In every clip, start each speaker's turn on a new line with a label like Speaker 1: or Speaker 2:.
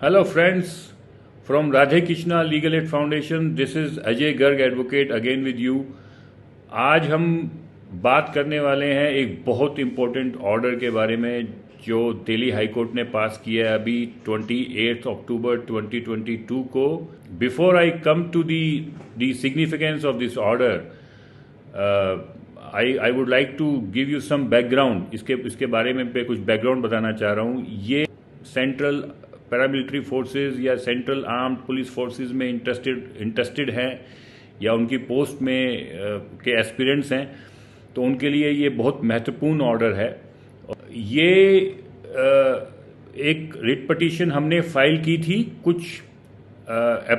Speaker 1: Hello friends, from Radhe Krishna Legal Aid Foundation, this is Ajay Garg Advocate again with you। आज हम बात करने वाले हैं एक बहुत इम्पोर्टेंट ऑर्डर के बारे में जो दिल्ली हाई कोर्ट ने पास किया है अभी 28 अक्टूबर 2022 को। Before I come to the significance of this order, I would like to give you some background. इसके बारे में कुछ बैकग्राउंड बताना चाह रहा हूँ। ये सेंट्रल पैरामिलिट्री फोर्सेस या सेंट्रल आर्म्ड पुलिस फोर्सेस में इंटरेस्टेड हैं या उनकी पोस्ट में के एस्पिरेंट्स हैं, तो उनके लिए ये बहुत महत्वपूर्ण ऑर्डर है। ये एक रिट पिटीशन हमने फाइल की थी कुछ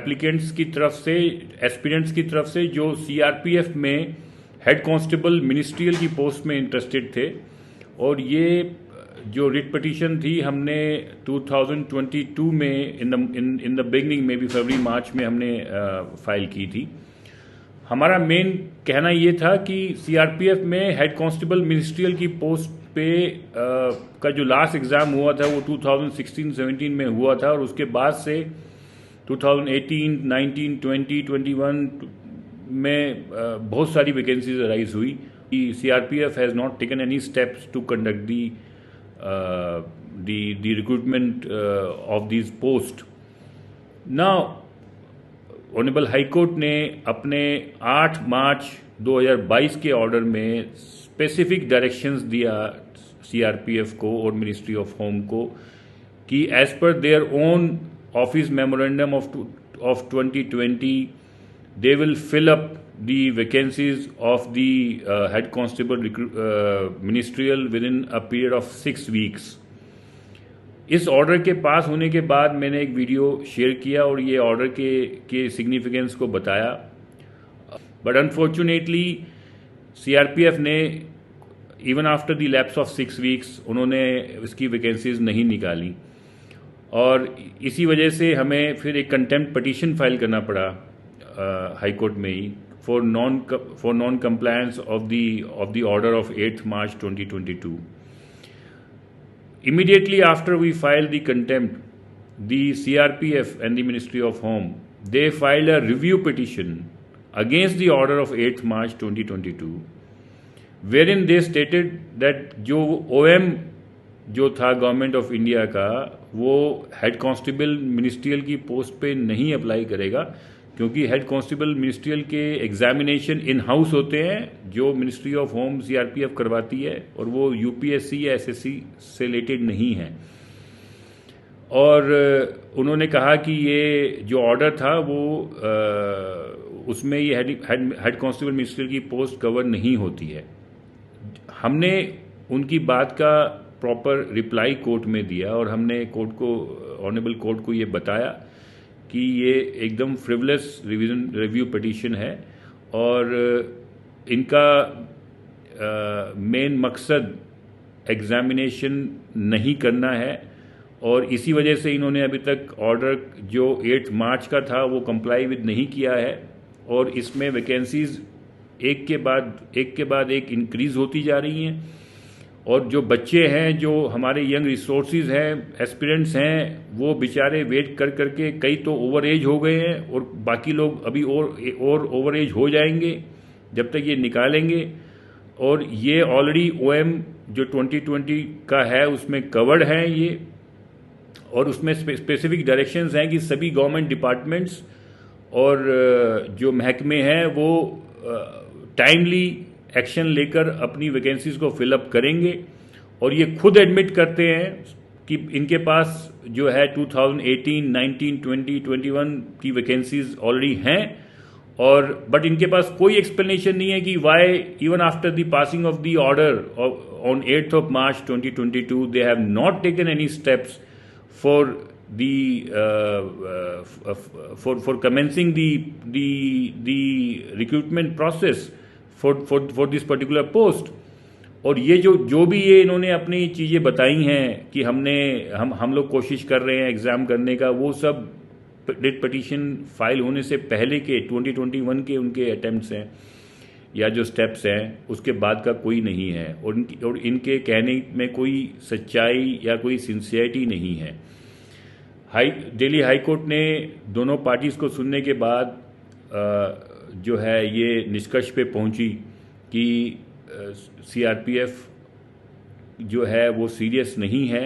Speaker 1: एप्लीकेंट्स की तरफ से, एस्पिरेंट्स की तरफ से, जो सीआरपीएफ में हेड कांस्टेबल मिनिस्ट्रियल की पोस्ट में इंटरेस्टेड थे। और ये जो रिट पिटीशन थी हमने 2022 में इन द बिगनिंग में भी फरवरी मार्च में हमने फाइल की थी। हमारा मेन कहना ये था कि सीआरपीएफ में हेड कांस्टेबल मिनिस्ट्रियल की पोस्ट पे का जो लास्ट एग्ज़ाम हुआ था वो 2016-17 में हुआ था, और उसके बाद से 2018, 19, 20, 21 में बहुत सारी वैकेंसीज अराइज हुई। CRPF has not taken any steps to conduct the recruitment of these post. Now, honourable high court ने अपने 8 मार्च 2022 के ऑर्डर में स्पेसिफिक डायरेक्शंस दिया सीआरपीएफ को और मिनिस्ट्री ऑफ होम को कि as per their own office memorandum of 2020 they will fill up the vacancies of the head constable ministerial within a period of 6 weeks। इस order के पास होने के बाद मैंने एक वीडियो शेयर किया और ये ऑर्डर के सिग्निफिकेंस को बताया। बट अनफॉर्चुनेटली सीआरपीएफ ने even after the lapse of 6 weeks उन्होंने इसकी वैकेंसीज नहीं निकाली, और इसी वजह से हमें फिर एक कंटेम्प्ट पिटीशन फाइल करना पड़ा हाई कोर्ट में ही for non compliance of the order of 8 March 2022। Immediately after we filed the contempt, the CRPF and the Ministry of Home, they filed a review petition against the order of 8th March 2022, wherein they stated that जो OM जो था government of India का, वो head constable ministerial की post पे नहीं apply करेगा, क्योंकि हेड कांस्टेबल मिनिस्ट्रियल के एग्जामिनेशन इन हाउस होते हैं जो मिनिस्ट्री ऑफ होम सीआरपीएफ करवाती है, और वो यूपीएससी या एसएससी से रिलेटेड नहीं है। और उन्होंने कहा कि ये जो ऑर्डर था वो उसमें ये हेड कांस्टेबल मिनिस्ट्रियल की पोस्ट कवर नहीं होती है। हमने उनकी बात का प्रॉपर रिप्लाई कोर्ट में दिया और हमने कोर्ट को, ऑनरेबल कोर्ट को ये बताया कि ये एकदम फ्रिवलेस रिव्यू पिटीशन है और इनका मेन मकसद एग्जामिनेशन नहीं करना है, और इसी वजह से इन्होंने अभी तक ऑर्डर जो 8 मार्च का था वो कंप्लाई विद नहीं किया है, और इसमें वैकेंसीज एक के बाद एक इंक्रीज होती जा रही हैं। और जो बच्चे हैं, जो हमारे यंग रिसोर्सेज हैं, एस्पिरेंट्स हैं, वो बेचारे वेट कर करके कई तो ओवर एज हो गए हैं और बाकी लोग अभी और ओवर एज हो जाएंगे जब तक ये निकालेंगे। और ये ऑलरेडी ओएम जो 2020 का है उसमें कवर्ड है ये, और उसमें स्पेसिफिक डायरेक्शंस हैं कि सभी गवर्नमेंट डिपार्टमेंट्स और जो महकमे हैं वो टाइमली एक्शन लेकर अपनी वैकेंसीज को फिलअप करेंगे। और ये खुद एडमिट करते हैं कि इनके पास जो है 2018, 19, 20, 21 की वैकेंसीज ऑलरेडी हैं, और बट इनके पास कोई एक्सप्लेनेशन नहीं है कि why even after the passing of the order on 8th of March 2022 they have not taken any steps for commencing the recruitment process for this particular post। और ये जो भी ये इन्होंने अपनी चीज़ें बताई हैं कि हम लोग कोशिश कर रहे हैं एग्ज़ाम करने का, वो सब रिट पिटीशन फाइल होने से पहले के 2021 के उनके अटेम्प्ट्स हैं या जो स्टेप्स हैं, उसके बाद का कोई नहीं है, और इनके कहने में कोई सच्चाई या कोई सिंसियरिटी नहीं है। दिल्ली हाई कोर्ट ने दोनों पार्टीज़ को सुनने के बाद जो है ये निष्कर्ष पे पहुंची कि सीआरपीएफ जो है वो सीरियस नहीं है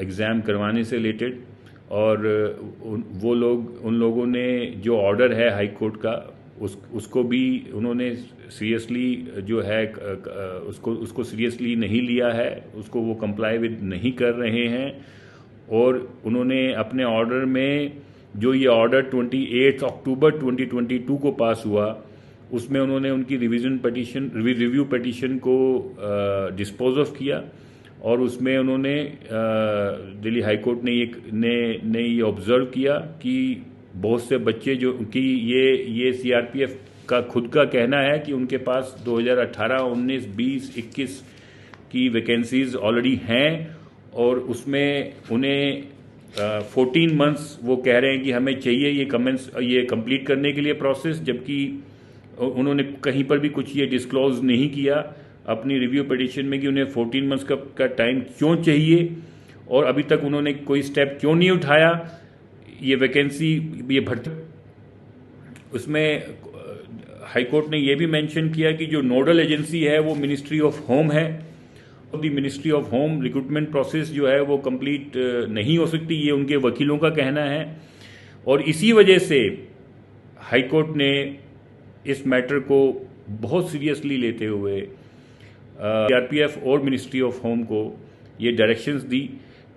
Speaker 1: एग्ज़ाम करवाने से रिलेटेड, और उन लोगों ने जो ऑर्डर है हाई कोर्ट का उसको भी उन्होंने सीरियसली जो है उसको सीरियसली नहीं लिया है, उसको वो कंप्लाई विद नहीं कर रहे हैं। और उन्होंने अपने ऑर्डर में जो ये ऑर्डर 28 अक्टूबर 2022 को पास हुआ उसमें उन्होंने उनकी रिव्यू पिटीशन को डिस्पोज ऑफ किया, और उसमें उन्होंने दिल्ली हाई कोर्ट ने ये ऑब्जर्व किया कि बहुत से बच्चे जो कि ये सीआरपीएफ का खुद का कहना है कि उनके पास 2018, 19, 20, 21 की वैकेंसीज ऑलरेडी हैं, और उसमें उन्हें 14 मंथ्स वो कह रहे हैं कि हमें चाहिए ये कंप्लीट करने के लिए प्रोसेस, जबकि उन्होंने कहीं पर भी कुछ ये डिस्क्लोज नहीं किया अपनी रिव्यू पिटीशन में कि उन्हें 14 मंथ्स का टाइम क्यों चाहिए, और अभी तक उन्होंने कोई स्टेप क्यों नहीं उठाया ये वैकेंसी ये भर्ती। उसमें हाई कोर्ट ने ये भी मेंशन किया कि जो नोडल एजेंसी है वो मिनिस्ट्री ऑफ होम है, दी ministry of home recruitment process जो है वो कंप्लीट नहीं हो सकती, ये उनके वकीलों का कहना है। और इसी वजह से हाई कोर्ट ने इस मैटर को बहुत सीरियसली लेते हुए सीआरपीएफ और मिनिस्ट्री ऑफ होम को ये डायरेक्शंस दी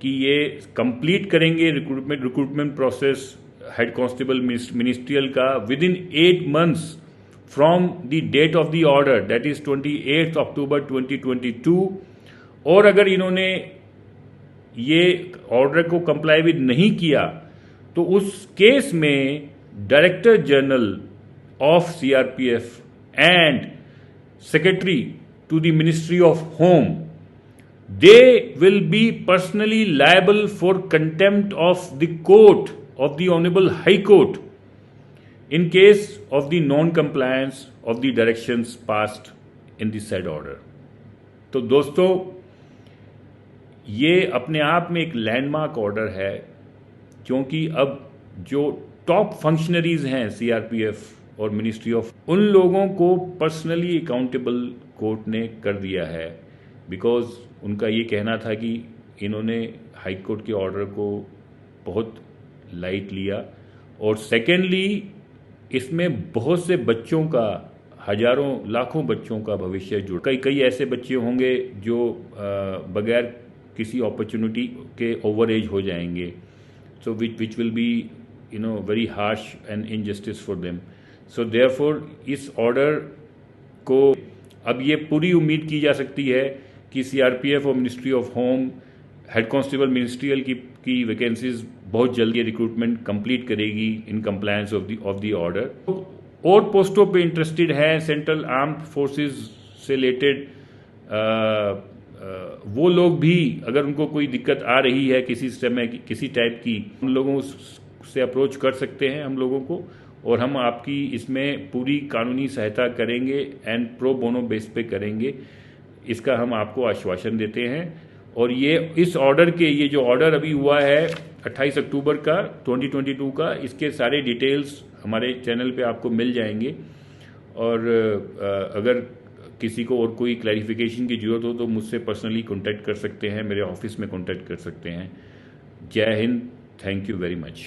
Speaker 1: कि ये कंप्लीट करेंगे recruitment process head constable ministerial का within 8 months from the date of the order, that is 28 अक्टूबर 2022। और अगर इन्होंने ये ऑर्डर को कंप्लाई विद नहीं किया तो उस केस में director general of CRPF and secretary to the ministry of home, they will be personally liable for contempt of the court of the Honorable High Court in case of the non-compliance of the directions passed in the said order। तो दोस्तों ये अपने आप में एक landmark order है, क्योंकि अब जो टॉप फंक्शनरीज हैं सीआरपीएफ और मिनिस्ट्री ऑफ, उन लोगों को पर्सनली अकाउंटेबल कोर्ट ने कर दिया है, बिकॉज उनका ये कहना था कि इन्होंने हाई कोर्ट के ऑर्डर को बहुत लाइट लिया। और सेकेंडली इसमें बहुत से बच्चों का, हजारों लाखों बच्चों का भविष्य जुड़, कई ऐसे बच्चे होंगे जो बगैर किसी अपॉर्चुनिटी के ओवर एज हो जाएंगे, so which will be very harsh and injustice for them. So therefore इस ऑर्डर को अब ये पूरी उम्मीद की जा सकती है कि सीआरपीएफ और ministry of home head constable ministerial की वैकेंसीज बहुत जल्दी रिक्रूटमेंट कंप्लीट करेगी in compliance of the order. और पोस्टों पे इंटरेस्टेड है सेंट्रल आर्म्ड फोर्सेस से रिलेटेड वो लोग भी, अगर उनको कोई दिक्कत आ रही है किसी समय किसी टाइप की, उन लोगों से अप्रोच कर सकते हैं हम लोगों को, और हम आपकी इसमें पूरी कानूनी सहायता करेंगे एंड प्रो बोनो बेस पे करेंगे, इसका हम आपको आश्वासन देते हैं। और ये इस ऑर्डर के, ये जो ऑर्डर अभी हुआ है 28 अक्टूबर का 2022 का, इसके सारे डिटेल्स हमारे चैनल पे आपको मिल जाएंगे। और अगर किसी को और कोई क्लैरिफिकेशन की ज़रूरत हो तो मुझसे पर्सनली कॉन्टैक्ट कर सकते हैं, मेरे ऑफिस में कॉन्टैक्ट कर सकते हैं। जय Hind, thank you very much.